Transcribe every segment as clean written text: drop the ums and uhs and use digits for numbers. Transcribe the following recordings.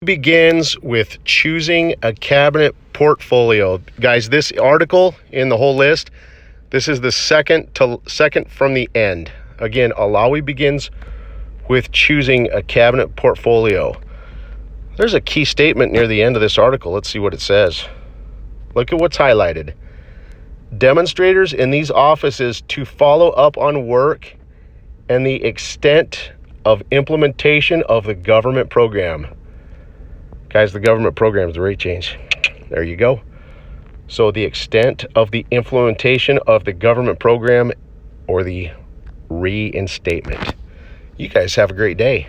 Begins with choosing a cabinet portfolio. Guys, this article in the whole list, this is the second from the end. Again, Alawi begins with choosing a cabinet portfolio. There's a key statement near the end of this article. Let's see what it says. Look at what's highlighted. Demonstrators in these offices to follow up on work and the extent of implementation of the government program. Guys, the government program is the rate change. There you go. So the extent of the implementation of the government program or the reinstatement. You guys have a great day.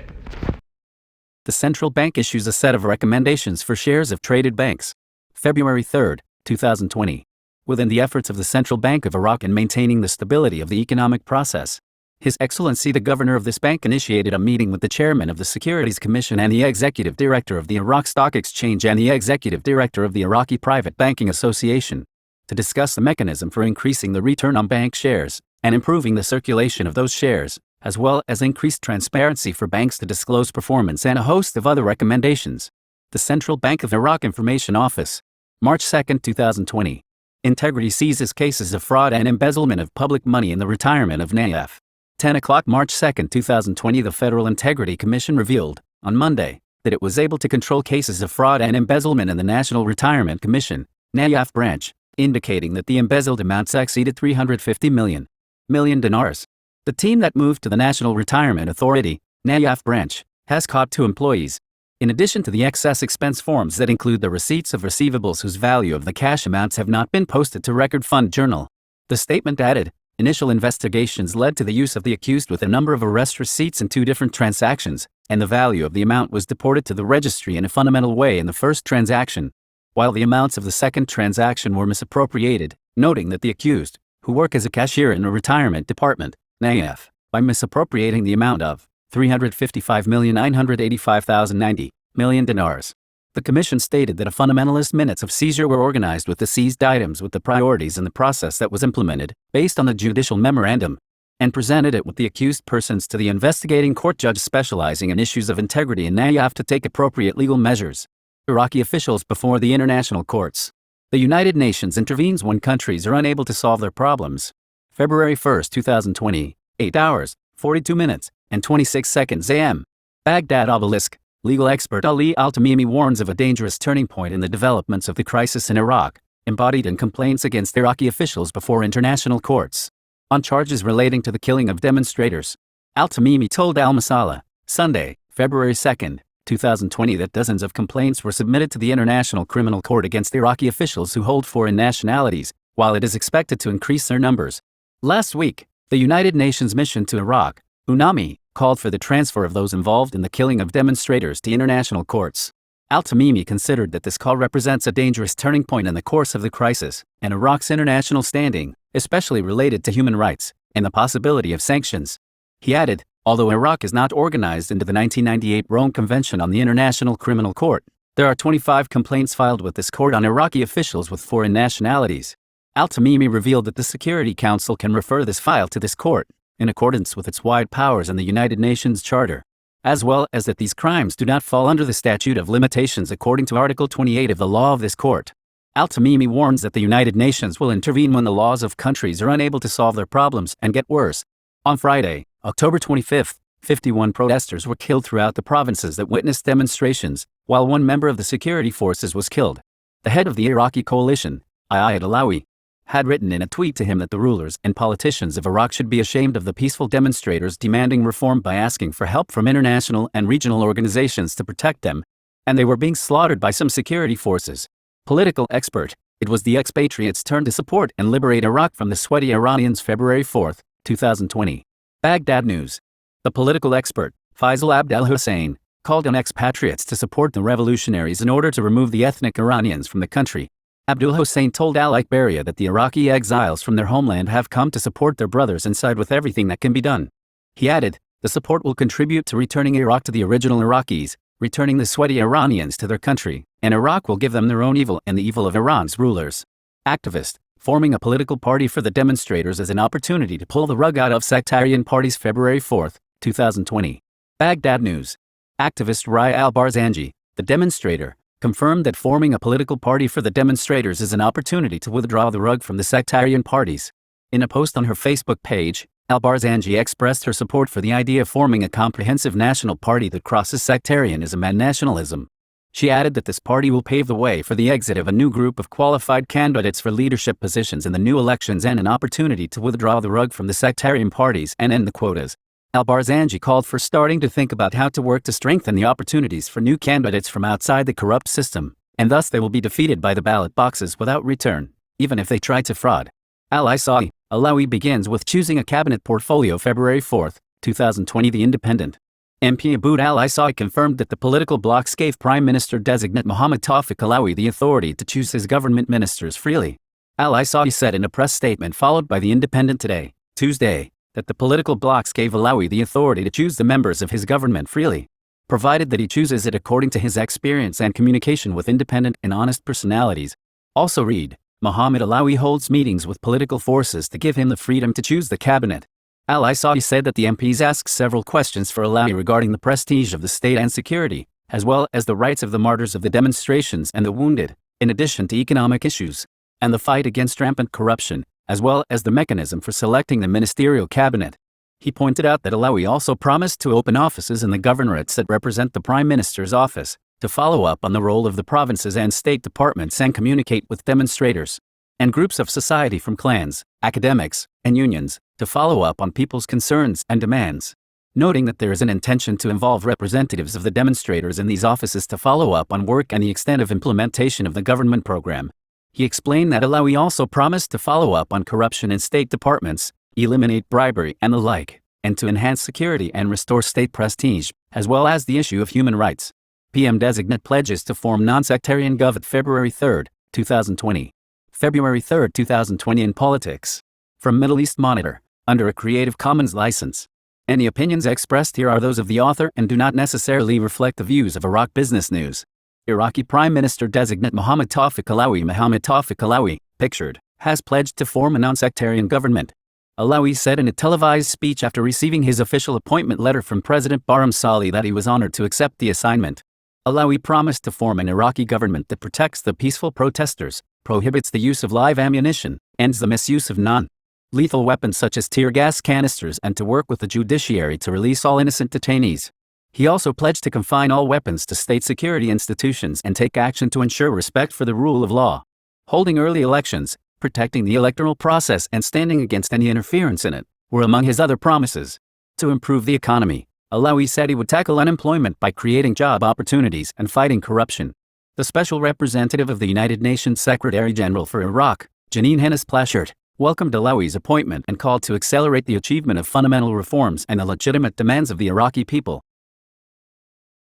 The central bank issues a set of recommendations for shares of traded banks. February 3, 2020. Within the efforts of the Central Bank of Iraq in maintaining the stability of the economic process, His Excellency the Governor of this bank initiated a meeting with the Chairman of the Securities Commission and the Executive Director of the Iraq Stock Exchange and the Executive Director of the Iraqi Private Banking Association to discuss the mechanism for increasing the return on bank shares and improving the circulation of those shares, as well as increased transparency for banks to disclose performance and a host of other recommendations. The Central Bank of Iraq Information Office, March 2, 2020. Integrity seizes cases of fraud and embezzlement of public money in the retirement of NAIF. 10 o'clock March 2, 2020. The Federal Integrity Commission revealed, on Monday, that it was able to control cases of fraud and embezzlement in the National Retirement Commission, NAIF branch, indicating that the embezzled amounts exceeded 350 million dinars. The team that moved to the National Retirement Authority, NAIF branch, has caught 2 employees. In addition to the excess expense forms that include the receipts of receivables whose value of the cash amounts have not been posted to Record Fund Journal. The statement added, initial investigations led to the use of the accused with a number of arrest receipts in 2 different transactions, and the value of the amount was deported to the registry in a fundamental way in the first transaction, while the amounts of the second transaction were misappropriated, noting that the accused, who work as a cashier in a retirement department, NAIF, by misappropriating the amount of 355,985,090 dinars. The Commission stated that a fundamentalist minutes of seizure were organized with the seized items with the priorities and the process that was implemented, based on the judicial memorandum, and presented it with the accused persons to the investigating court judge specializing in issues of integrity in NAIF to take appropriate legal measures. Iraqi officials before the international courts. The United Nations intervenes when countries are unable to solve their problems. February 1, 2020, 8 hours, 42 minutes, and 26 seconds a.m. Baghdad obelisk. Legal expert Ali Al-Tamimi warns of a dangerous turning point in the developments of the crisis in Iraq, embodied in complaints against Iraqi officials before international courts. On charges relating to the killing of demonstrators, Al-Tamimi told Al-Masala, Sunday, February 2, 2020 that dozens of complaints were submitted to the International Criminal Court against Iraqi officials who hold foreign nationalities, while it is expected to increase their numbers. Last week, the United Nations mission to Iraq, UNAMI, called for the transfer of those involved in the killing of demonstrators to international courts. Al-Tamimi considered that this call represents a dangerous turning point in the course of the crisis, and Iraq's international standing, especially related to human rights, and the possibility of sanctions. He added, although Iraq is not organized into the 1998 Rome Convention on the International Criminal Court, there are 25 complaints filed with this court on Iraqi officials with foreign nationalities. Al-Tamimi revealed that the Security Council can refer this file to this court, in accordance with its wide powers in the United Nations Charter, as well as that these crimes do not fall under the statute of limitations according to Article 28 of the law of this court. Al-Tamimi warns that the United Nations will intervene when the laws of countries are unable to solve their problems and get worse. On Friday, October 25, 51 protesters were killed throughout the provinces that witnessed demonstrations, while 1 member of the security forces was killed. The head of the Iraqi coalition, Ayad Alawi, had written in a tweet to him that the rulers and politicians of Iraq should be ashamed of the peaceful demonstrators demanding reform by asking for help from international and regional organizations to protect them, and they were being slaughtered by some security forces. Political expert, it was the expatriates' turn to support and liberate Iraq from the sweaty Iranians. February 4, 2020. Baghdad News. The political expert, Faisal Abdel Hussein, called on expatriates to support the revolutionaries in order to remove the ethnic Iranians from the country. Abdul Hussein told Al Ikhbaria that the Iraqi exiles from their homeland have come to support their brothers and side with everything that can be done. He added, the support will contribute to returning Iraq to the original Iraqis, returning the sweaty Iranians to their country, and Iraq will give them their own evil and the evil of Iran's rulers. Activist, forming a political party for the demonstrators as an opportunity to pull the rug out of sectarian parties. February 4, 2020. Baghdad News. Activist Rai al-Barzanji, The demonstrator confirmed that forming a political party for the demonstrators is an opportunity to withdraw the rug from the sectarian parties. In a post on her Facebook page, Al-Barzanji expressed her support for the idea of forming a comprehensive national party that crosses sectarianism and nationalism. She added that this party will pave the way for the exit of a new group of qualified candidates for leadership positions in the new elections and an opportunity to withdraw the rug from the sectarian parties and end the quotas. Al-Barzanji called for starting to think about how to work to strengthen the opportunities for new candidates from outside the corrupt system, and thus they will be defeated by the ballot boxes without return, even if they try to fraud. Al-Isa'i Alawi begins with choosing a cabinet portfolio February 4, 2020. The Independent MP Aboud Al-Isa'i confirmed that the political blocs gave Prime Minister-designate Mohammed Tawfiq Alawi the authority to choose his government ministers freely. Al-Isa'i said in a press statement followed by The Independent today, Tuesday, that the political blocs gave Alawi the authority to choose the members of his government freely, provided that he chooses it according to his experience and communication with independent and honest personalities. Also read, Mohammed Alawi holds meetings with political forces to give him the freedom to choose the cabinet. Al-Isa'i said that the MPs asked several questions for Alawi regarding the prestige of the state and security, as well as the rights of the martyrs of the demonstrations and the wounded, in addition to economic issues, and the fight against rampant corruption, as well as the mechanism for selecting the ministerial cabinet. He pointed out that Alawi also promised to open offices in the governorates that represent the Prime Minister's office, to follow up on the role of the provinces and state departments and communicate with demonstrators and groups of society from clans, academics, and unions, to follow up on people's concerns and demands, noting that there is an intention to involve representatives of the demonstrators in these offices to follow up on work and the extent of implementation of the government program. He explained that Alawi also promised to follow up on corruption in state departments, eliminate bribery and the like, and to enhance security and restore state prestige, as well as the issue of human rights. PM-designate pledges to form non-sectarian government February 3, 2020. February 3, 2020 in politics. From Middle East Monitor, under a Creative Commons license. Any opinions expressed here are those of the author and do not necessarily reflect the views of Iraq Business News. Iraqi Prime Minister-designate Mohammed Tawfiq Alawi, pictured, has pledged to form a non-sectarian government. Alawi said in a televised speech after receiving his official appointment letter from President Barham Salih that he was honored to accept the assignment. Alawi promised to form an Iraqi government that protects the peaceful protesters, prohibits the use of live ammunition, ends the misuse of non-lethal weapons such as tear gas canisters, and to work with the judiciary to release all innocent detainees. He also pledged to confine all weapons to state security institutions and take action to ensure respect for the rule of law. Holding early elections, protecting the electoral process and standing against any interference in it were among his other promises. To improve the economy, Alawi said he would tackle unemployment by creating job opportunities and fighting corruption. The Special Representative of the United Nations Secretary-General for Iraq, Janine Hennis-Plasschaert, welcomed Alawi's appointment and called to accelerate the achievement of fundamental reforms and the legitimate demands of the Iraqi people.